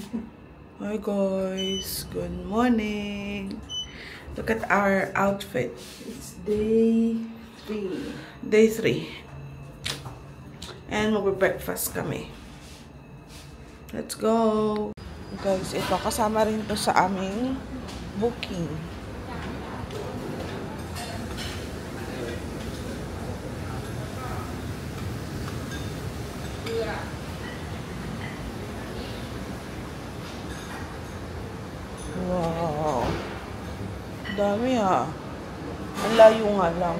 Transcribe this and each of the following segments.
Hi guys, good morning. Look at our outfit. It's day 3. Day 3. And magbe-breakfast kami. Let's go. Guys, ito kasama rin to sa aming booking. Wow. Dami ah. Ang layo nga lang.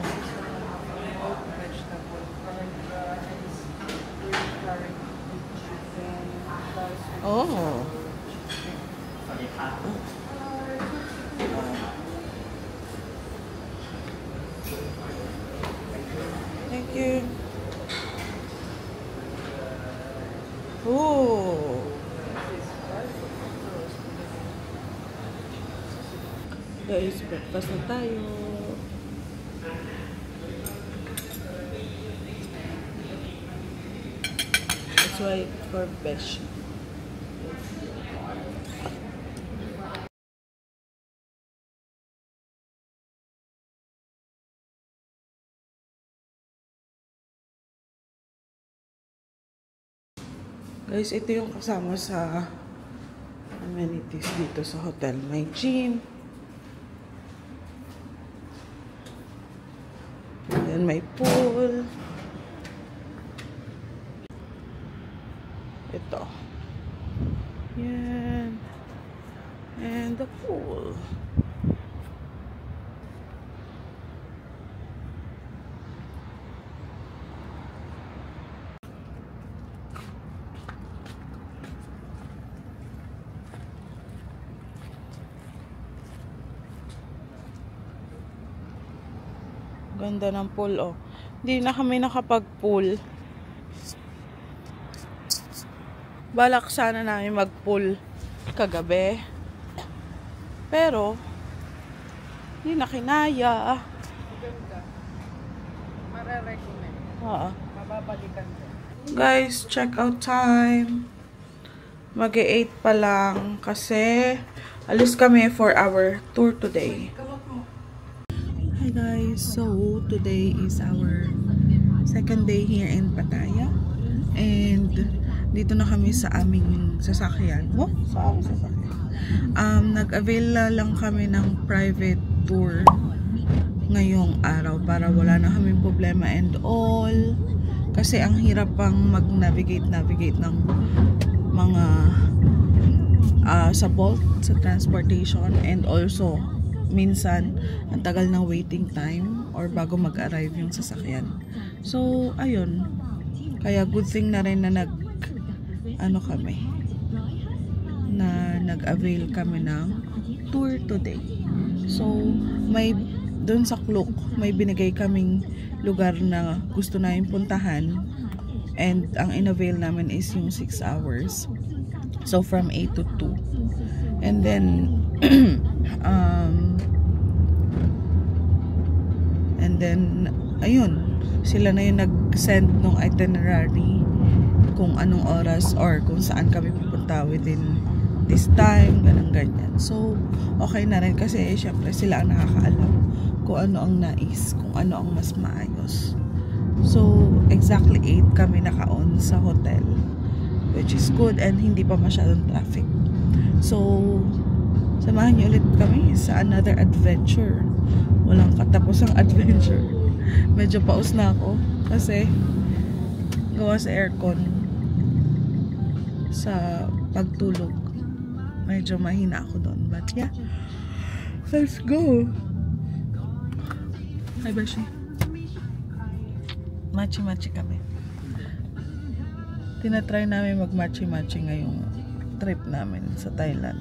Oh. Thank you. Oh. Guys, breakfast na tayo. That's why for fish. Guys, ito yung kasama sa amenities dito sa hotel. May gym. Then may pool. Ito. Yan. And the pool. Ganda ng pool, oh. Hindi na kami nakapag-pool. Balak sana namin mag-pool kagabi. Pero, hindi na kinaya. Ganda. Mare-recommend. Oo. Mababalikan ko. Guys, check out time. Mag-8 pa lang kasi alis kami for our tour today. Hi guys, so today is our second day here in Pattaya and dito na kami sa aming sasakyan. Sa aming sasakyan. Nag-avail lang kami ng private tour ngayong araw para wala na kaming problema and all kasi ang hirap pang mag-navigate ng mga sa Bolt, sa transportation, and also minsan ang tagal ng waiting time or bago mag-arrive yung sasakyan. So ayun, kaya good thing na rin na nag-avail kami ng tour today. So may doon sa Klook may binigay kaming lugar na gusto namin puntahan and ang in-avail namin is yung 6 hours. So from 8 to 2. And then ayun, sila na yung nag-send ng itinerary kung anong oras or kung saan kami pupunta within this time, ganyan. So okay na rin kasi syempre sila ang nakakaalam kung ano ang nais, kung ano ang mas maayos. So exactly 8 kami naka-on sa hotel, which is good and hindi pa masyadong traffic. So samahan niyo ulit kami sa another adventure. Walang katapusang adventure. Medyo paus na ako kasi gawa sa aircon sa pagtulog. Medyo mahina ako doon. But yeah, let's go. Hi Bashi. Machi-machi kami. Tinatry namin mag-machi-machi ngayong trip namin sa Thailand.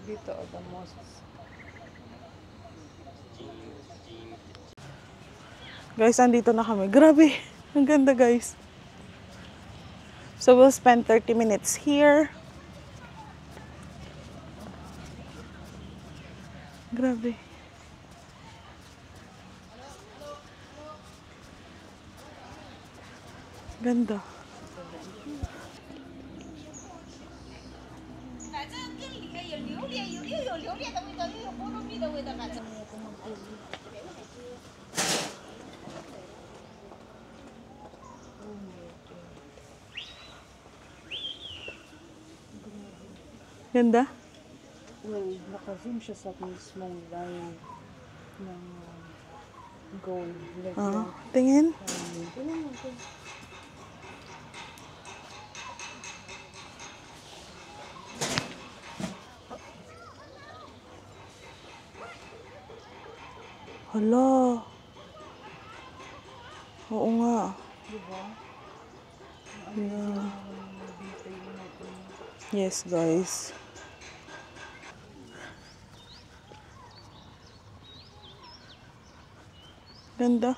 Dito o the mosques. Guys, andito na kami. Grabe! Ang ganda, guys. So, we'll spend 30 minutes here. Grabe. Ganda. Ganda? Well, naka-zoom siya sa mismong line ng gold. Like Tingin. Hala. Oo nga. Diba? Yeah. Yes, guys. Ganda.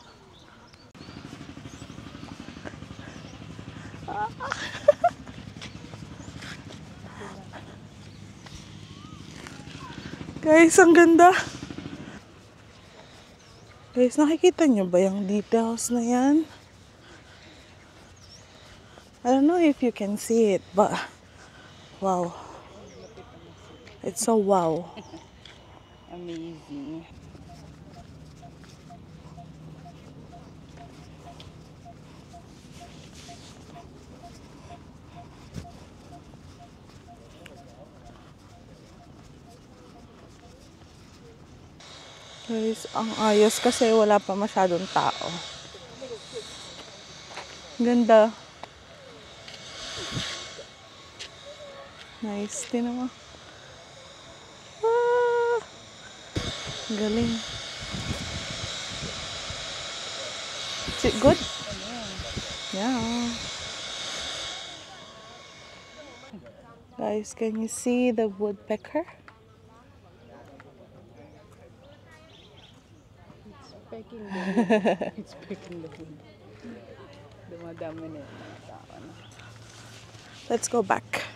Guys, ang ganda. Guys, nakikita nyo ba yung details na yan? I don't know if you can see it, but wow. It's so wow. Amazing. Guys, ang ayos kasi wala pa masyadong tao. Ganda. Nice. Tingnan mo. Ah! Galing. Is it good? Yeah. Guys, can you see the woodpecker? It's picking the food. Dumadami na yung tao na. Let's go back.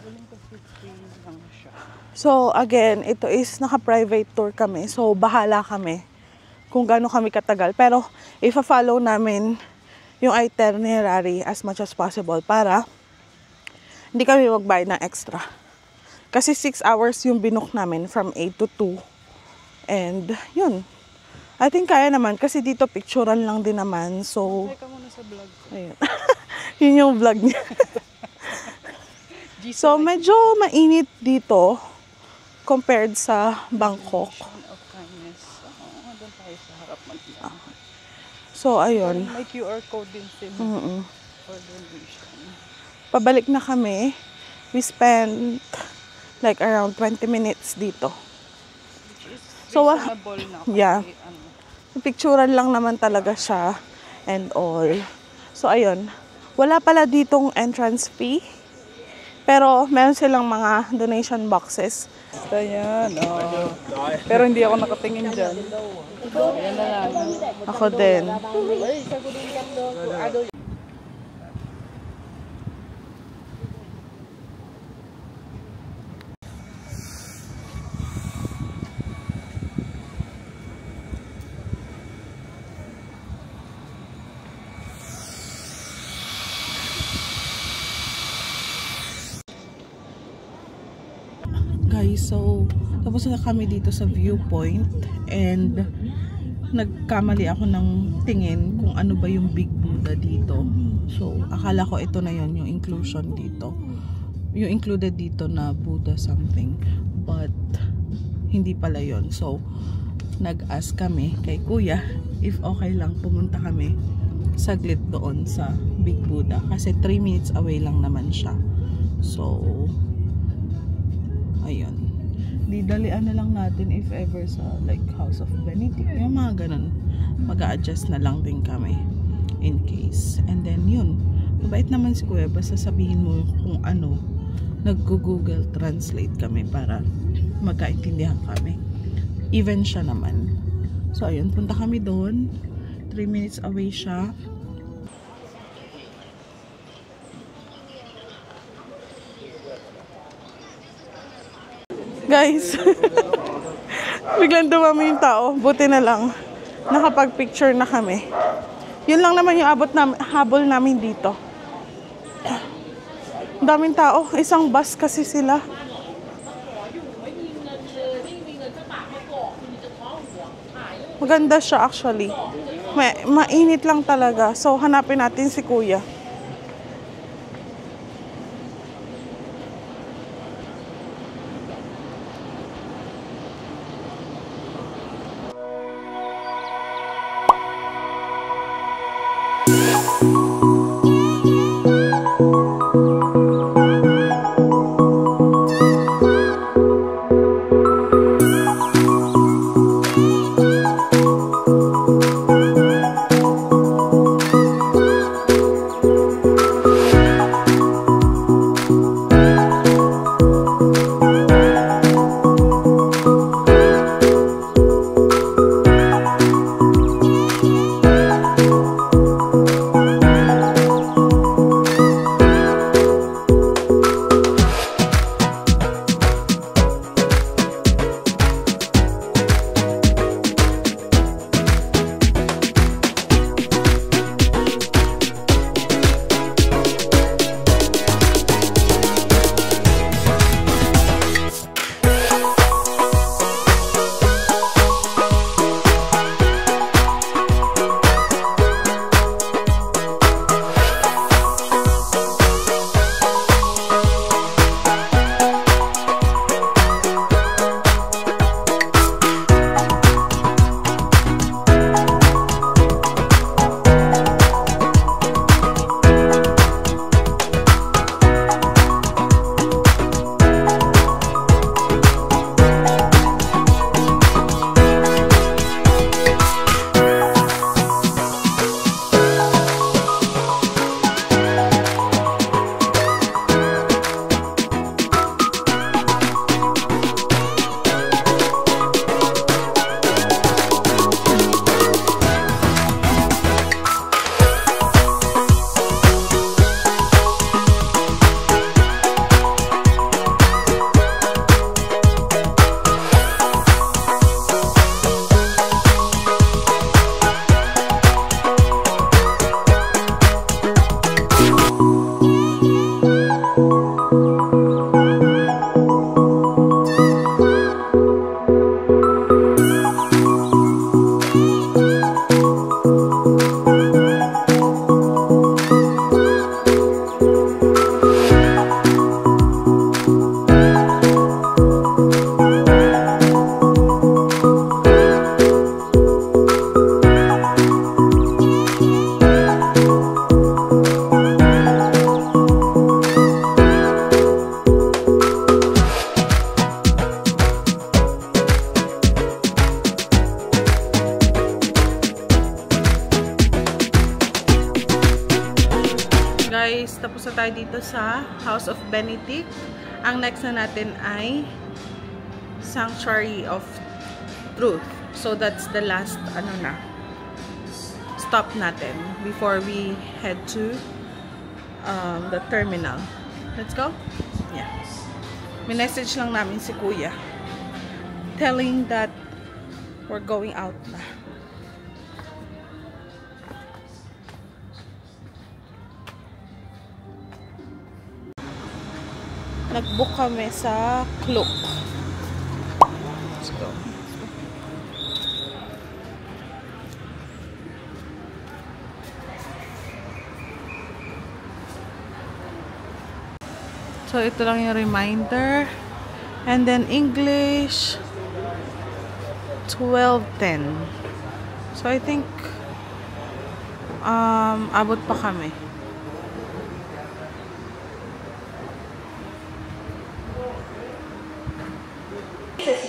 Galing ko 50 lang siya. So, again, ito is naka-private tour kami. So, bahala kami kung gaano kami katagal. Pero, ifa-follow namin yung itinerary as much as possible para hindi kami magbayad ng extra. Kasi 6 hours yung binook namin from 8 to 2. And, yun. I think kaya naman kasi dito picturean lang din naman. So, Teka muna sa vlog ko. ayun. Yun yung vlog niya. So, medyo mainit dito compared sa Bangkok. Of kindness. Doon tayo sa harap mag-iyan. So, ayun. May QR code din sila for donation. Pabalik na kami. We spent like around 20 minutes dito. Which is So, reasonable na. Kasi, yeah. Picturean lang naman talaga siya and all. So, ayun. Wala pala ditong entrance fee. Pero, meron silang mga donation boxes. Basta yan. Oh. Pero hindi ako nakatingin dyan. Yan na lang. Ako din. Guys, so tapos na kami dito sa viewpoint and nagkamali ako ng tingin kung ano ba yung Big Buddha dito. So, akala ko ito na yon yung inclusion dito. Yung included dito na Buddha something. But, hindi pala yon. So, nag-ask kami kay Kuya if okay lang pumunta kami saglit doon sa Big Buddha. Kasi 3 minutes away lang naman siya. So, ayun. Didalian na lang natin if ever sa like House of Benedict. Yung mga ganun. Mag-a-adjust na lang din kami in case. And then yun. Mabait naman si Kuya. Basta sabihin mo kung ano. Nag-Google Translate kami para magkaintindihan kami. Even siya naman. So ayun. Punta kami doon. 3 minutes away siya. Guys, biglang dumami yung tao. Buti na lang. Nakapag-picture na kami. Yun lang naman yung habol namin dito. Daming tao. Isang bus kasi sila. Maganda siya actually. Mainit lang talaga. So, hanapin natin si Kuya. Guys, tapos na tayo dito sa House of Benedict. Ang next na natin ay Sanctuary of Truth. So that's the last stop natin before we head to the terminal. Let's go? Yeah. May message lang namin si Kuya telling that we're going out na. Nag-book kami sa Klook. Let's go. So, ito lang yung reminder. And then, English, 12:10. So, I think, abot pa kami.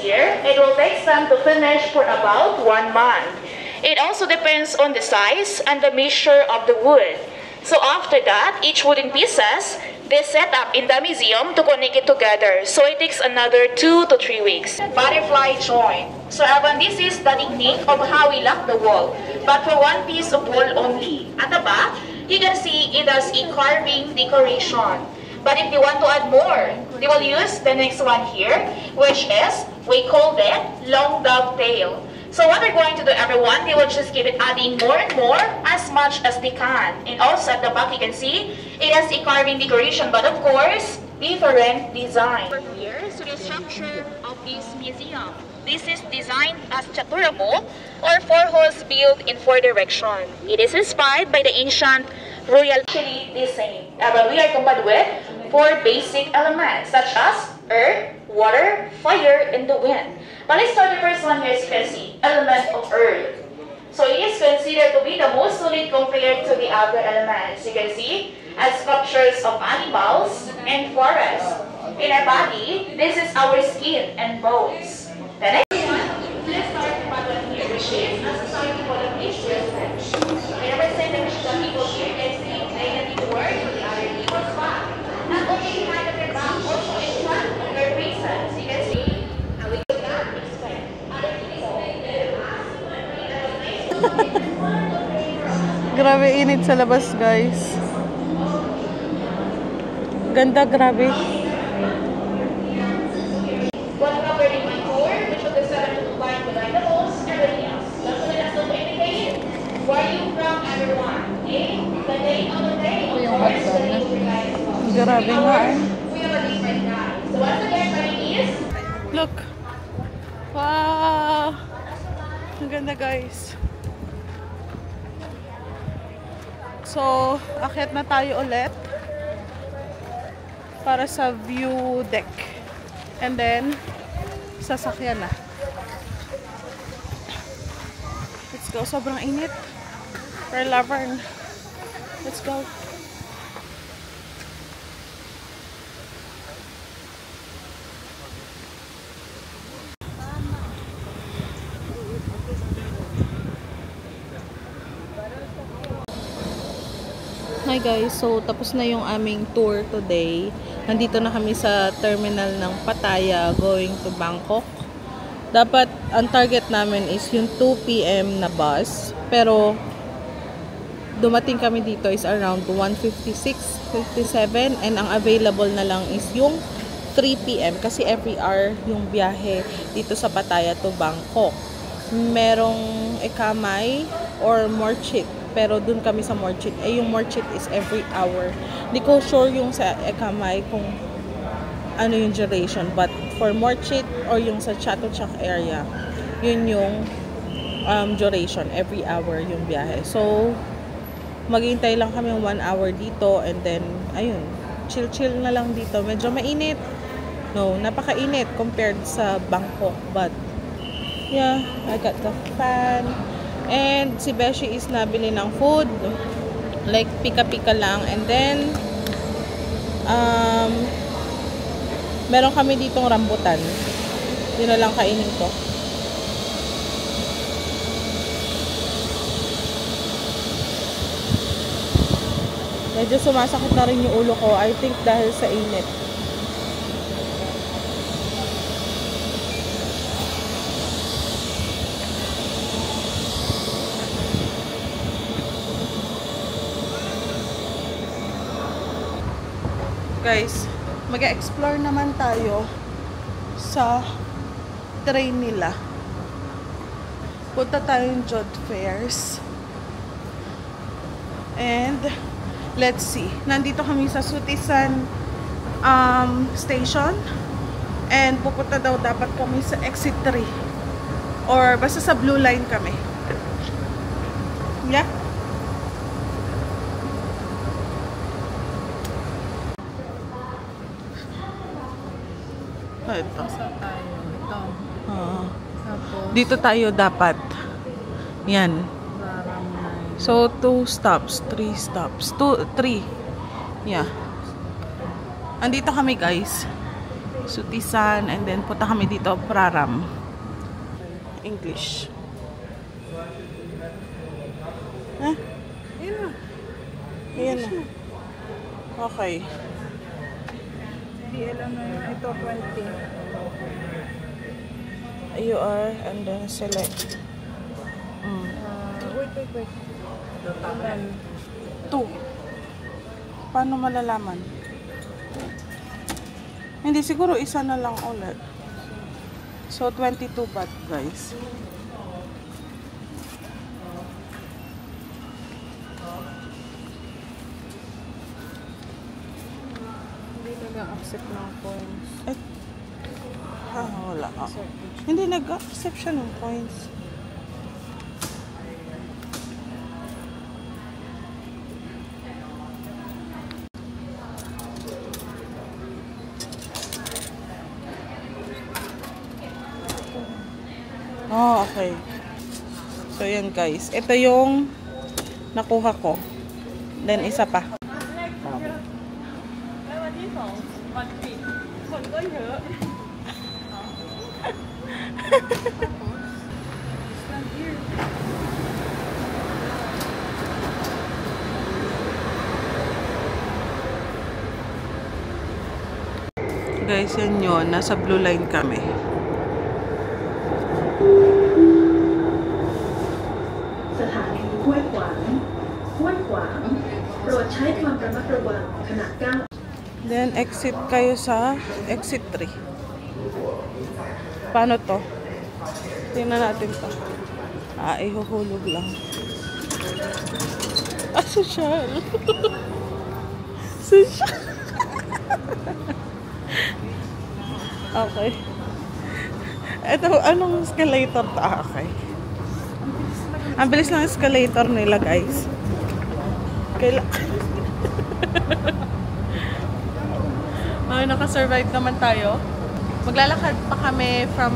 Here, it will take them to finish for about 1 month. It also depends on the size and the measure of the wood. So after that, each wooden pieces They set up in the museum to connect it together, so it takes another 2 to 3 weeks. Butterfly joint. So Evan, this is the technique of how we lock the wall, but for one piece of wall only. At the back, you can see it has a carving decoration. But if they want to add more, they will use the next one here, which is, we call that long dovetail. So what they're going to do, everyone, they will just keep it adding more and more as much as they can. And also at the back, you can see, it has a carving decoration, but of course, different design. Here, so the structure of this museum. This is designed as chaturamo, or 4 halls built in 4 directions. It is inspired by the ancient royal the same. But we are combined with 4 basic elements, such as earth, water, fire, and the wind. But let's start the first one here, as you can see, element of earth. So it is considered to be the most solid compared to the other elements. You can see, as sculptures of animals and forests. In our body, this is our skin and bones. The next one, let's start the bottom here, which is as a sign of the nature. I never said that the people here can say negative words for the other people's back. Not only behind of their back, also in front of their faces. You can see how we do not expect other people. Grabe init sa labas, guys. Ganda, grabe. One covering my tour, which will decide to combine with the most, everything else. That's what it has to indicate. Where are you from, everyone? Okay? The day of the day, of course, the day of your guys. Grabe nga. We have a different guy. So once again, my name is... Look. Wow. Ang ganda, guys. So, akyat na tayo ulit para sa view deck. And then, sasakyan na. Let's go. Sobrang init. For Laverne. Let's go. Hi guys, so tapos na yung aming tour today. Nandito na kami sa terminal ng Pattaya going to Bangkok. Dapat ang target namin is yung 2 PM na bus, pero dumating kami dito is around 1:56, 57, and ang available na lang is yung 3 PM kasi every hour yung biyahe dito sa Pattaya to Bangkok. Merong Ekamay or Morchit. Pero dun kami sa Morchit. Yung Morchit is every hour. Hindi ko sure yung sa Ekamay kung ano yung duration. But for Morchit or yung sa Chatuchak area, yun yung duration. Every hour yung biyahe. So, maghintay lang kami 1 hour dito. And then, ayun, chill-chill na lang dito. Medyo mainit. No, napakainit compared sa Bangkok. But, yeah, I got the fan. And si Beshi is nabili ng food. Like, pika-pika lang. And then, meron kami ditong rambutan. Yun na lang kainin ko. Medyo sumasakit na rin yung ulo ko. I think dahil sa init. Guys, mag-explore naman tayo sa train nila. Punta tayong Jod Fairs. And let's see. Nandito kami sa Sutisan station. And pupunta daw dapat kami sa exit 3. Or basta sa Blue Line kami. Yeah? Ito. Dito tayo dapat. Yan. So, 2 stops, 3 stops. 3. Yeah. Andito kami, guys. Sutisan, and then punta kami dito, Praram. English. Ayan na. Okay. DL ano yun? Ito, 20. You are, and then select. Wait. Ilan? 2. Paano malalaman? Hindi, siguro isa na lang ulit. So, 22 baht, guys. Hindi nag-accept ng coins. Wala. Hindi nag-accept siya ng coins. Oh, okay. So, yan guys. Ito yung nakuha ko. Then, isa pa. Guys, yan yun. Nasa blue line kami. สถานีห้วยขวางโปรดใช้ความระมัดระวังขณะก้าว Then, exit kayo sa exit 3. Paano to? Tingnan natin to. Ihuhulog lang. Social. Social. Okay. Ito, anong escalator to? Okay. Ang bilis ng escalator nila, guys. Ay, naka-survive naman tayo. Maglalakad pa kami from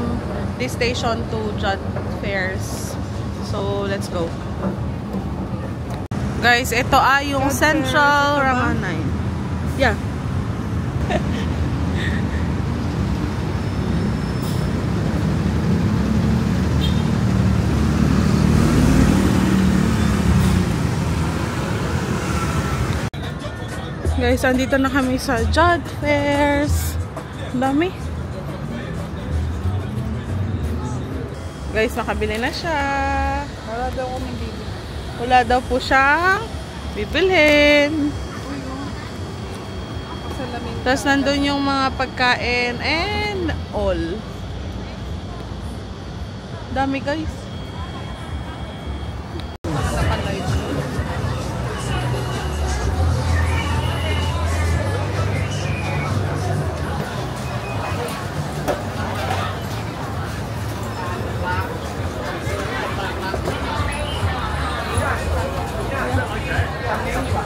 this station to Jod Fairs. So, let's go. Guys, ito yung Central Ramanay. Yeah. Guys, andito na kami sa Jod Fairs. Ang dami. Guys, nakabili na siya. Wala daw kami bibili. Wala daw po siyang bibilhin. Tapos nandun yung mga pagkain and all. Dami, guys.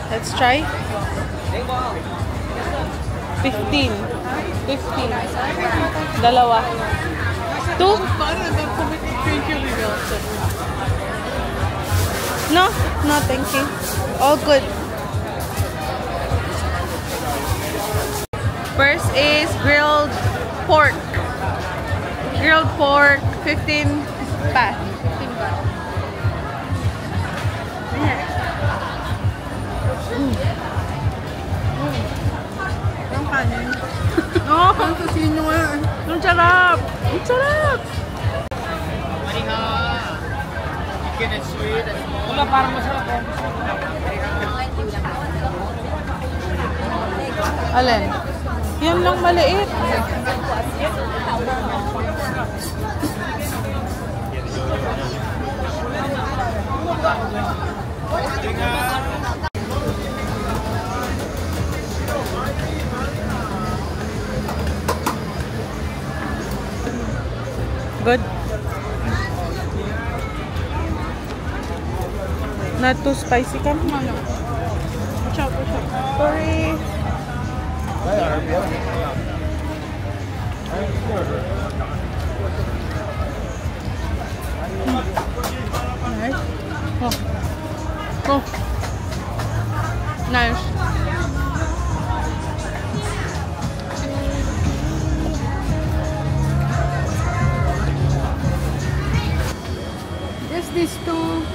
Let's try. 15. Dalawa. 2? No, thank you. All good. First is grilled pork. Grilled pork, 15 baht. Ang kanin. Oh, Ang kusino nga. ang sarap! Ang sarap! Wala, parang masarap po. Alin? Yan lang maliit. Good. Not too spicy ka? Ano? Chop. Sorry. Nice. Oh. Nice. Just these two.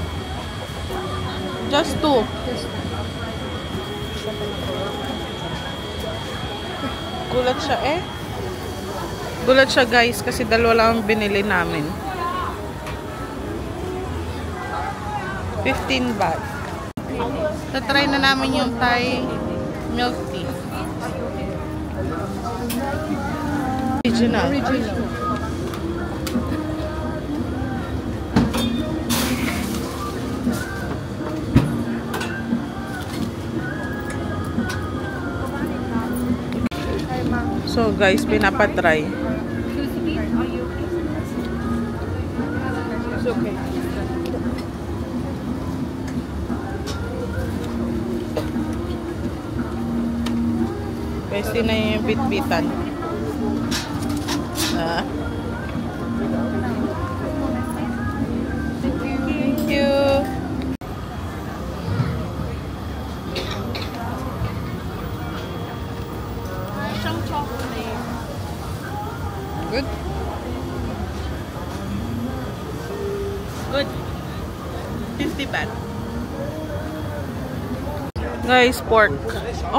Just 2. Gulat siya eh. Gulat siya guys kasi dalawa lang ang binili namin. 15 baht. Tatry na namin yung Thai milk tea. Original. So guys, pinapatry. It's okay. Guys, yun na yung bit-bitan. Thank you. Good. Good. 50 baht. Guys, pork.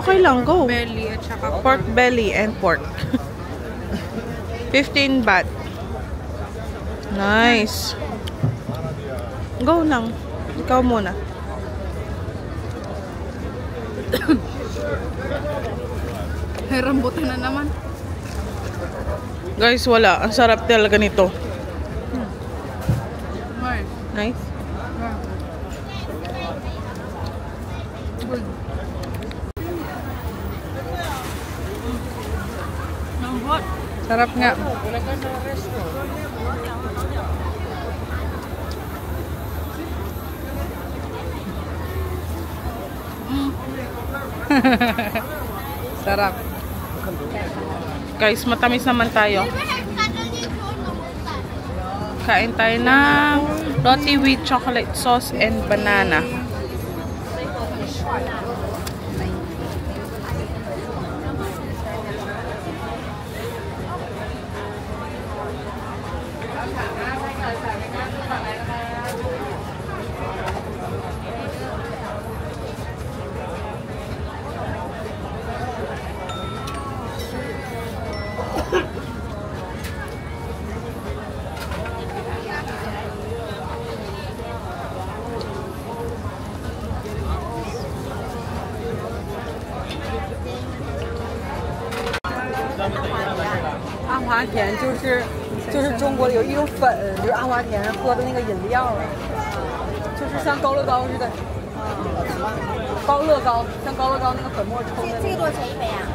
Okay lang, go. Belly at saka Pork belly and pork. 15 baht. Nice. Go lang. Ikaw muna. Ay, rambutan na naman. Guys, wala. Ang sarap talaga nito. Nice. Good. Sarap nga. Sarap. Guys, matamis naman tayo. Kain tayo ng roti with chocolate sauce and banana.阿华田就是中国有一种粉，就是阿华田喝的那个饮料，就是像高乐高似的，高乐高像高乐高那个粉末冲的。这个多少钱一杯啊？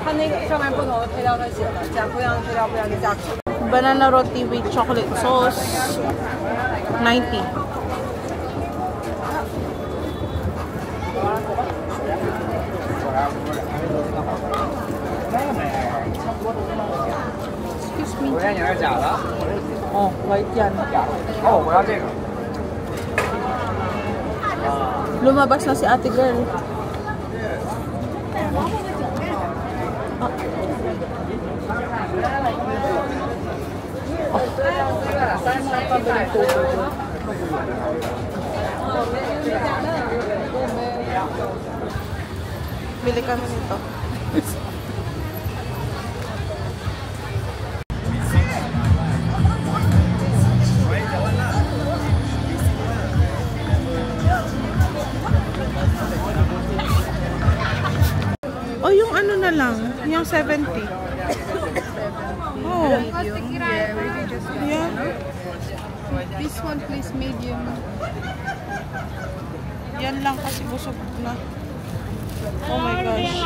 它那个上面不同的配料它写了，加不一样的配料不一样的价格。Banana roti with chocolate sauce 90. Excuse me. 我眼镜是假的。哦，white yan. 哦，我要这个。Lumabas na si ate girl. Bili kami nito. Oh, yung ano na lang, yung 70. Oh. Yeah. This one please, medium. Yan lang kasi busog na. Oh my gosh.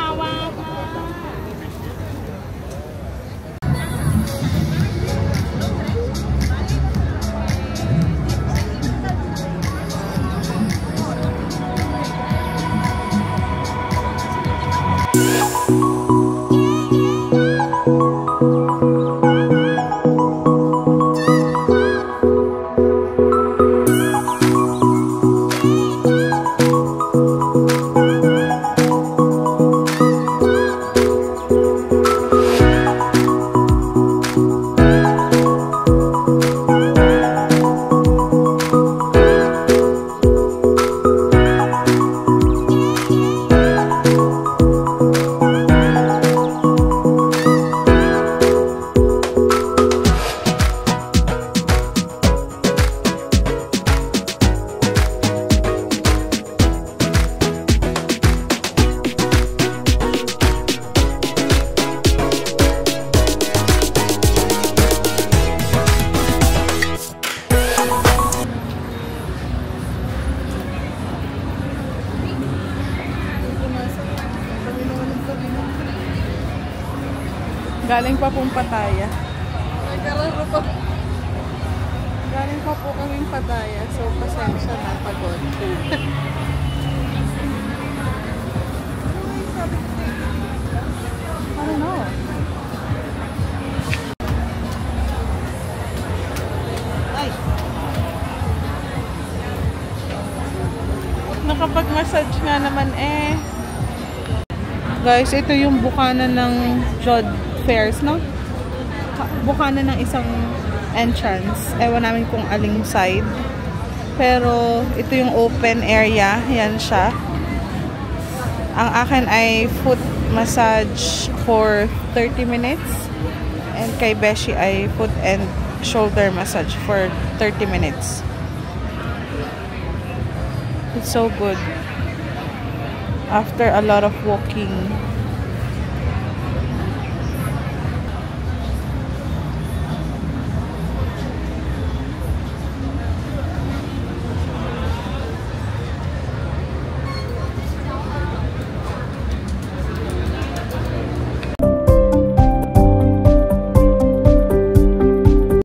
Galing pa pong Pattaya. Galing pa po kaming Pattaya. So, pasensya na pagod. I don't know. Nakapag-massage nga naman eh. Guys, ito yung bukana ng Jod Fairs, no? Bukana ng isang entrance. Ewan namin kung aling side. Pero, ito yung open area. Yan siya. Ang akin ay foot massage for 30 minutes. And kay Beshi ay foot and shoulder massage for 30 minutes. It's so good. After a lot of walking.